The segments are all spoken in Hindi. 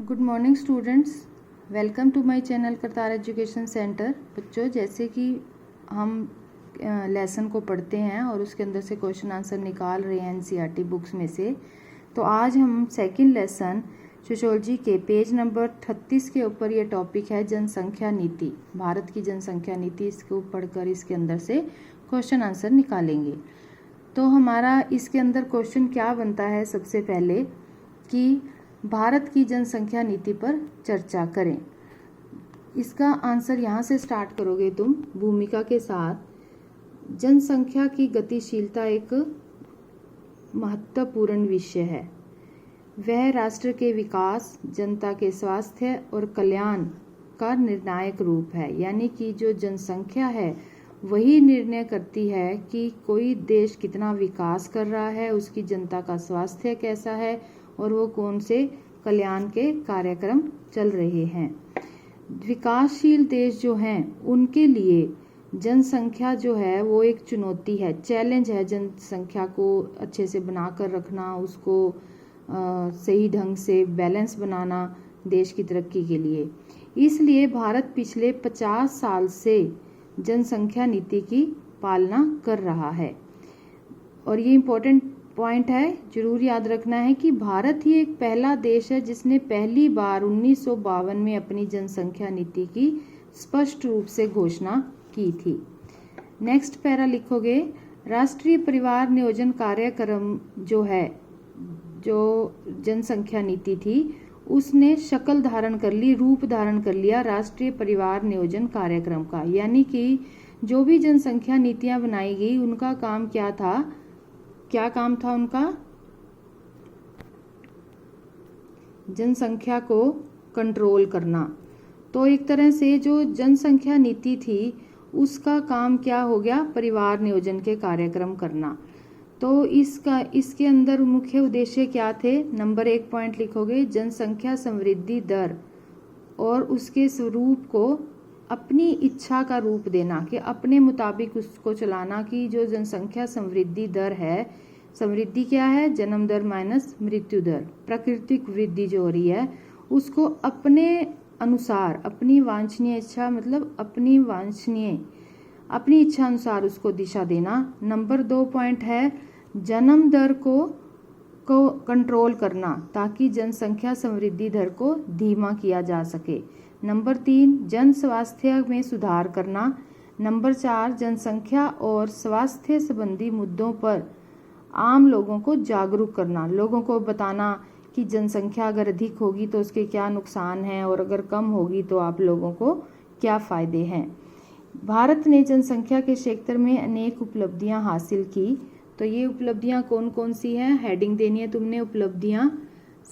Good morning students, welcome to my channel Kartar education centre. बच्चों, जैसे कि हम लेसन को पढ़ते हैं और उसके अंदर से क्वेश्चन आंसर निकाल रहे हैं एनसीईआरटी बुक्स में से, तो आज हम सेकंड लेसन सोशियोलॉजी के पेज नंबर 38 के ऊपर ये टॉपिक है जनसंख्या नीति, भारत की जनसंख्या नीति। इसको पढ़कर इसके अंदर से क्वेश्चन आंसर निकालेंगे। तो हमारा इसके अंदर क्वेश्चन क्या बनता है, सबसे पहले कि भारत की जनसंख्या नीति पर चर्चा करें। इसका आंसर यहाँ से स्टार्ट करोगे तुम भूमिका के साथ। जनसंख्या की गतिशीलता एक महत्वपूर्ण विषय है। वह राष्ट्र के विकास, जनता के स्वास्थ्य और कल्याण का निर्णायक रूप है। यानी कि जो जनसंख्या है वही निर्णय करती है कि कोई देश कितना विकास कर रहा है, उसकी जनता का स्वास्थ्य कैसा है और वो कौन से कल्याण के कार्यक्रम चल रहे हैं। विकासशील देश जो हैं उनके लिए जनसंख्या जो है वो एक चुनौती है, चैलेंज है। जनसंख्या को अच्छे से बनाकर रखना, उसको सही ढंग से बैलेंस बनाना देश की तरक्की के लिए। इसलिए भारत पिछले 50 साल से जनसंख्या नीति की पालना कर रहा है। और ये इम्पोर्टेंट पॉइंट है, जरूर याद रखना है कि भारत ही एक पहला देश है जिसने पहली बार 1952 में अपनी जनसंख्या नीति की स्पष्ट रूप से घोषणा की थी। नेक्स्ट पैरा लिखोगे, राष्ट्रीय परिवार नियोजन कार्यक्रम जो है, जो जनसंख्या नीति थी, उसने शक्ल धारण कर ली, रूप धारण कर लिया राष्ट्रीय परिवार नियोजन कार्यक्रम का। यानी कि जो भी जनसंख्या नीतियां बनाई गई उनका काम क्या था, क्या काम था उनका? जनसंख्या को कंट्रोल करना। तो एक तरह से जो जनसंख्या नीति थी उसका काम क्या हो गया, परिवार नियोजन के कार्यक्रम करना। तो इसके अंदर मुख्य उद्देश्य क्या थे? नंबर 1 पॉइंट लिखोगे, जनसंख्या समृद्धि दर और उसके स्वरूप को अपनी इच्छा का रूप देना, कि अपने मुताबिक उसको चलाना। कि जो जनसंख्या समृद्धि दर है, समृद्धि क्या है? जन्म दर माइनस मृत्यु दर, प्राकृतिक वृद्धि जो हो रही है उसको अपने अनुसार, अपनी वांछनीय इच्छा, मतलब अपनी इच्छा अनुसार उसको दिशा देना। नंबर 2 पॉइंट है जन्म दर को कंट्रोल करना, ताकि जनसंख्या समृद्धि दर को धीमा किया जा सके। नंबर 3 जन स्वास्थ्य में सुधार करना। नंबर 4 जनसंख्या और स्वास्थ्य संबंधी मुद्दों पर आम लोगों को जागरूक करना, लोगों को बताना कि जनसंख्या अगर अधिक होगी तो उसके क्या नुकसान हैं और अगर कम होगी तो आप लोगों को क्या फायदे हैं। भारत ने जनसंख्या के क्षेत्र में अनेक उपलब्धियां हासिल की। तो ये उपलब्धियां कौन कौन सी हैं, हेडिंग देनी है तुमने उपलब्धियां।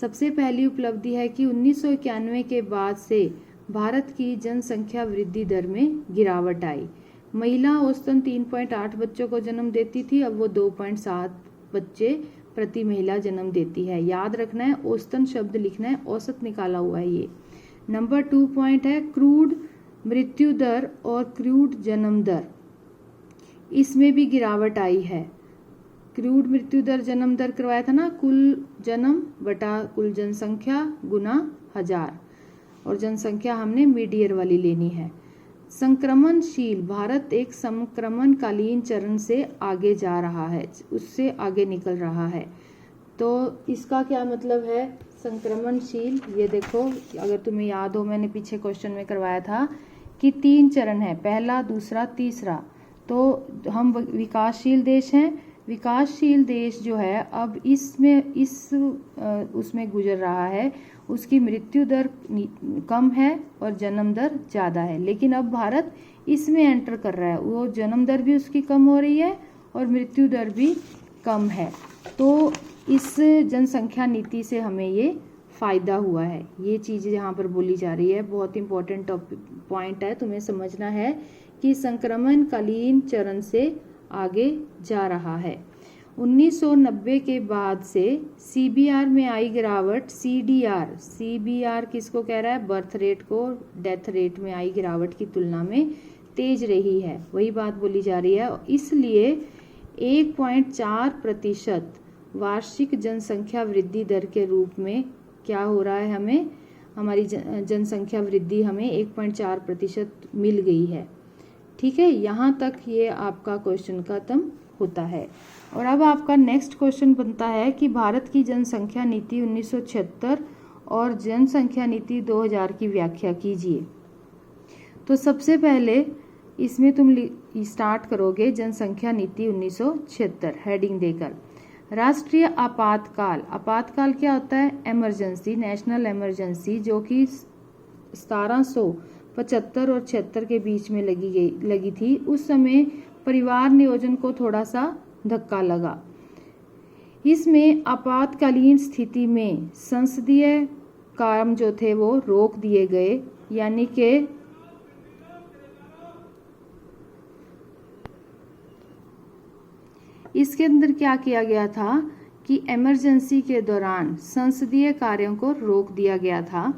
सबसे पहली उपलब्धि है कि 1991 के बाद से भारत की जनसंख्या वृद्धि दर में गिरावट आई। महिला औसतन 3.8 बच्चों को जन्म देती थी, अब वो 2.7 बच्चे प्रति महिला जन्म देती है। याद रखना है, औसतन शब्द लिखना है, औसत निकाला हुआ है ये। नंबर 2 पॉइंट है क्रूड मृत्यु दर और क्रूड जन्म दर, इसमें भी गिरावट आई है। क्रूड मृत्यु दर जन्म दर करवाया था ना, कुल जन्म बटा कुल जनसंख्या गुना 1000, और जनसंख्या हमने मिड ईयर वाली लेनी है। संक्रमणशील, भारत एक संक्रमणकालीन चरण से आगे जा रहा है, उससे आगे निकल रहा है। तो इसका क्या मतलब है संक्रमणशील? ये देखो, अगर तुम्हें याद हो, मैंने पीछे क्वेश्चन में करवाया था कि 3 चरण है, पहला, दूसरा, तीसरा। तो हम विकासशील देश हैं, विकासशील देश जो है अब उसमें गुजर रहा है, उसकी मृत्यु दर कम है और जन्म दर ज़्यादा है। लेकिन अब भारत इसमें एंटर कर रहा है, वो जन्म दर भी उसकी कम हो रही है और मृत्यु दर भी कम है। तो इस जनसंख्या नीति से हमें ये फ़ायदा हुआ है। ये चीज़ यहाँ पर बोली जा रही है, बहुत इंपॉर्टेंट पॉइंट है, तुम्हें समझना है कि संक्रमणकालीन चरण से आगे जा रहा है। 1990 के बाद से सीबीआर में आई गिरावट। सीबीआर किसको कह रहा है? बर्थ रेट को, डेथ रेट में आई गिरावट की तुलना में तेज रही है, वही बात बोली जा रही है। इसलिए 1.4% वार्षिक जनसंख्या वृद्धि दर के रूप में क्या हो रहा है, हमें हमारी जनसंख्या वृद्धि हमें 1.4% मिल गई है। ठीक है, यहाँ तक ये आपका क्वेश्चन खत्म होता है। और अब आपका नेक्स्ट क्वेश्चन बनता है कि भारत की जनसंख्या नीति 1976 और जनसंख्या नीति 2000 की व्याख्या कीजिए। तो सबसे पहले इसमें तुम स्टार्ट करोगे जनसंख्या नीति 1976 हेडिंग देकर। राष्ट्रीय आपातकाल, आपातकाल क्या होता है? इमरजेंसी, नेशनल इमरजेंसी, जो कि 1775 और 76 के बीच में लगी थी। उस समय परिवार नियोजन को थोड़ा सा धक्का लगा। इसमें आपातकालीन स्थिति में संसदीय काम जो थे वो रोक दिए गए, यानी कि इसके अंदर क्या किया गया था कि इमरजेंसी के दौरान संसदीय कार्यों को रोक दिया गया था।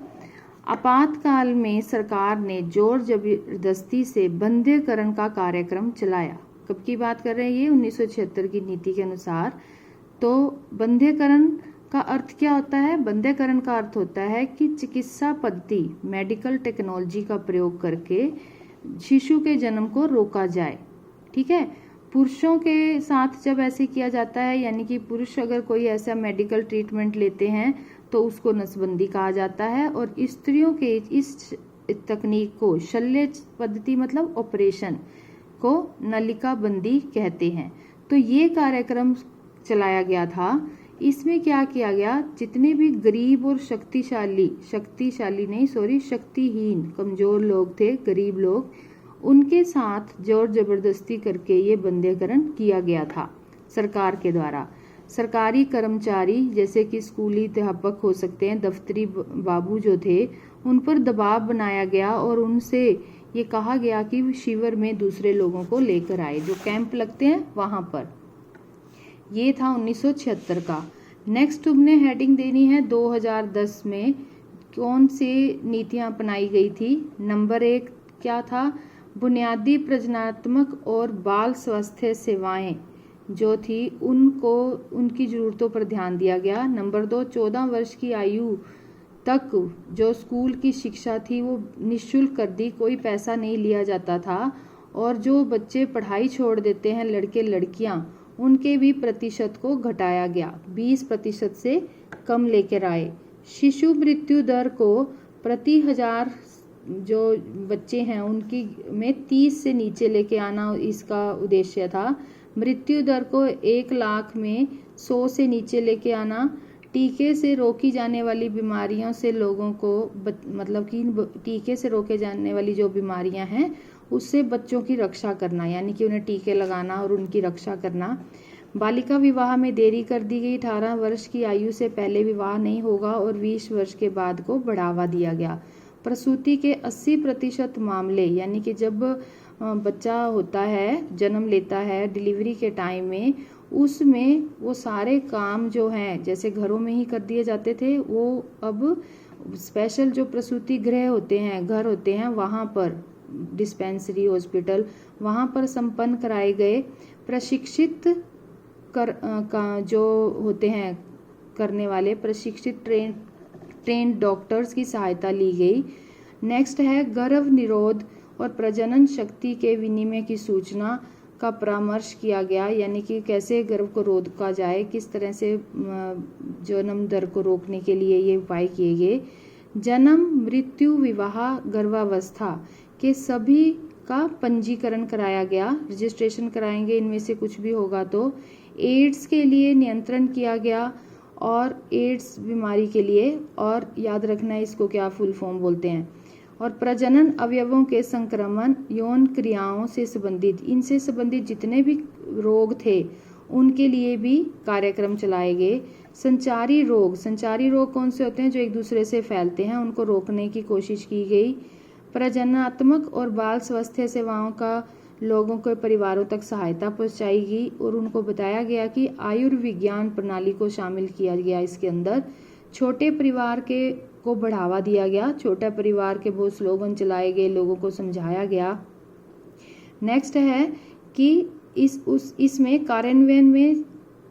आपातकाल में सरकार ने जोर जबरदस्ती से बंधेकरण का कार्यक्रम चलाया। कब की बात कर रहे हैं ये? 1976 की नीति के अनुसार। तो बंधेकरण का अर्थ क्या होता है? बंधेकरण का अर्थ होता है कि चिकित्सा पद्धति, मेडिकल टेक्नोलॉजी का प्रयोग करके शिशु के जन्म को रोका जाए। ठीक है, पुरुषों के साथ जब ऐसे किया जाता है, यानी कि पुरुष अगर कोई ऐसा मेडिकल ट्रीटमेंट लेते हैं तो उसको नसबंदी कहा जाता है, और स्त्रियों के इस तकनीक को शल्य पद्धति मतलब ऑपरेशन को नलिका बंदी कहते हैं। तो ये कार्यक्रम चलाया गया था। इसमें क्या किया गया, जितने भी गरीब और शक्तिहीन कमजोर लोग थे, गरीब लोग, उनके साथ जोर जबरदस्ती करके ये बंधेकरण किया गया था सरकार के द्वारा। सरकारी कर्मचारी जैसे कि स्कूली अध्यापक हो सकते हैं, दफ्तरी बाबू जो थे, उन पर दबाव बनाया गया और उनसे ये कहा गया कि शिविर में दूसरे लोगों को लेकर आए, जो कैंप लगते हैं वहां पर। ये था 1976 का। नेक्स्ट तुमने हेडिंग देनी है 2010 में कौन सी नीतियां अपनाई गई थी। नंबर 1 क्या था? बुनियादी प्रजननात्मक और बाल स्वास्थ्य सेवाएं जो थी उनको उनकी ज़रूरतों पर ध्यान दिया गया। नंबर 2, 14 वर्ष की आयु तक जो स्कूल की शिक्षा थी वो निःशुल्क कर दी, कोई पैसा नहीं लिया जाता था। और जो बच्चे पढ़ाई छोड़ देते हैं, लड़के लड़कियां, उनके भी प्रतिशत को घटाया गया, 20% से कम लेकर आए। शिशु मृत्यु दर को प्रति 1000 जो बच्चे हैं उनकी में 30 से नीचे लेके आना इसका उद्देश्य था। मृत्यु दर को 1 लाख में 100 से नीचे लेके आना। टीके से रोकी जाने वाली बीमारियों से लोगों को मतलब कि टीके से रोके जाने वाली जो बीमारियां हैं उससे बच्चों की रक्षा करना, यानी कि उन्हें टीके लगाना और उनकी रक्षा करना। बालिका विवाह में देरी कर दी गई, 18 वर्ष की आयु से पहले विवाह नहीं होगा और 20 वर्ष के बाद को बढ़ावा दिया गया। प्रसूति के 80% मामले, यानी कि जब बच्चा होता है, जन्म लेता है, डिलीवरी के टाइम में, उसमें वो सारे काम जो हैं जैसे घरों में ही कर दिए जाते थे, वो अब स्पेशल जो प्रसूति गृह होते हैं, घर होते हैं, वहाँ पर डिस्पेंसरी, हॉस्पिटल, वहाँ पर संपन्न कराए गए। प्रशिक्षित जो होते हैं करने वाले प्रशिक्षित ट्रेन डॉक्टर्स की सहायता ली गई। नेक्स्ट है गर्भ निरोध और प्रजनन शक्ति के विनिमय की सूचना का परामर्श किया गया, यानी कि कैसे गर्भ को रोका जाए, किस तरह से जन्म दर को रोकने के लिए ये उपाय किए गए। जन्म, मृत्यु, विवाह, गर्भावस्था के सभी का पंजीकरण कराया गया, रजिस्ट्रेशन कराएंगे इनमें से कुछ भी होगा तो। एड्स के लिए नियंत्रण किया गया और एड्स बीमारी के लिए, और याद रखना इसको क्या फुल फॉर्म बोलते हैं। और प्रजनन अवयवों के संक्रमण, यौन क्रियाओं से संबंधित, इनसे संबंधित जितने भी रोग थे उनके लिए भी कार्यक्रम चलाए गए। संचारी रोग कौन से होते हैं? जो एक दूसरे से फैलते हैं, उनको रोकने की कोशिश की गई। प्रजननात्मक और बाल स्वास्थ्य सेवाओं का लोगों के परिवारों तक सहायता पहुंचाई गई और उनको बताया गया कि आयुर्विज्ञान प्रणाली को शामिल किया गया इसके अंदर। छोटे परिवार को बढ़ावा दिया गया, छोटा परिवार के बहुत स्लोगन चलाए गए, लोगों को समझाया गया। नेक्स्ट है कि इसमें कार्यान्वयन में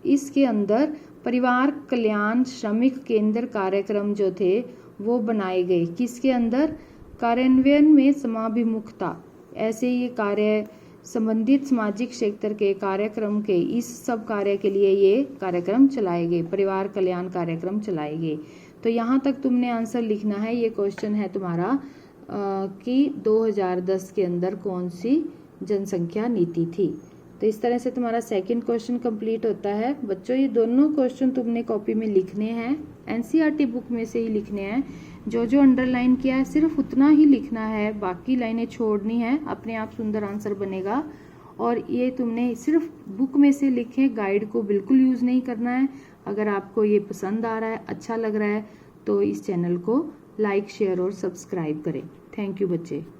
इसके अंदर परिवार कल्याण श्रमिक केंद्र कार्यक्रम जो थे वो बनाए गए। किसके अंदर? कार्यान्वयन में समाभिमुखता। ऐसे ये कार्य संबंधित सामाजिक क्षेत्र के कार्यक्रम के इस सब कार्य के लिए ये कार्यक्रम चलाए गए, परिवार कल्याण कार्यक्रम चलाए गए। तो यहाँ तक तुमने आंसर लिखना है। ये क्वेश्चन है तुम्हारा कि 2010 के अंदर कौन सी जनसंख्या नीति थी। तो इस तरह से तुम्हारा सेकंड क्वेश्चन कंप्लीट होता है। बच्चों ये दोनों क्वेश्चन तुमने कॉपी में लिखने हैं, एनसीईआरटी बुक में से ही लिखने हैं। जो जो अंडरलाइन किया है सिर्फ उतना ही लिखना है, बाकी लाइनें छोड़नी है, अपने आप सुंदर आंसर बनेगा। और ये तुमने सिर्फ बुक में से लिखे, गाइड को बिल्कुल यूज़ नहीं करना है। अगर आपको ये पसंद आ रहा है, अच्छा लग रहा है, तो इस चैनल को लाइक, शेयर और सब्सक्राइब करें। थैंक यू बच्चे।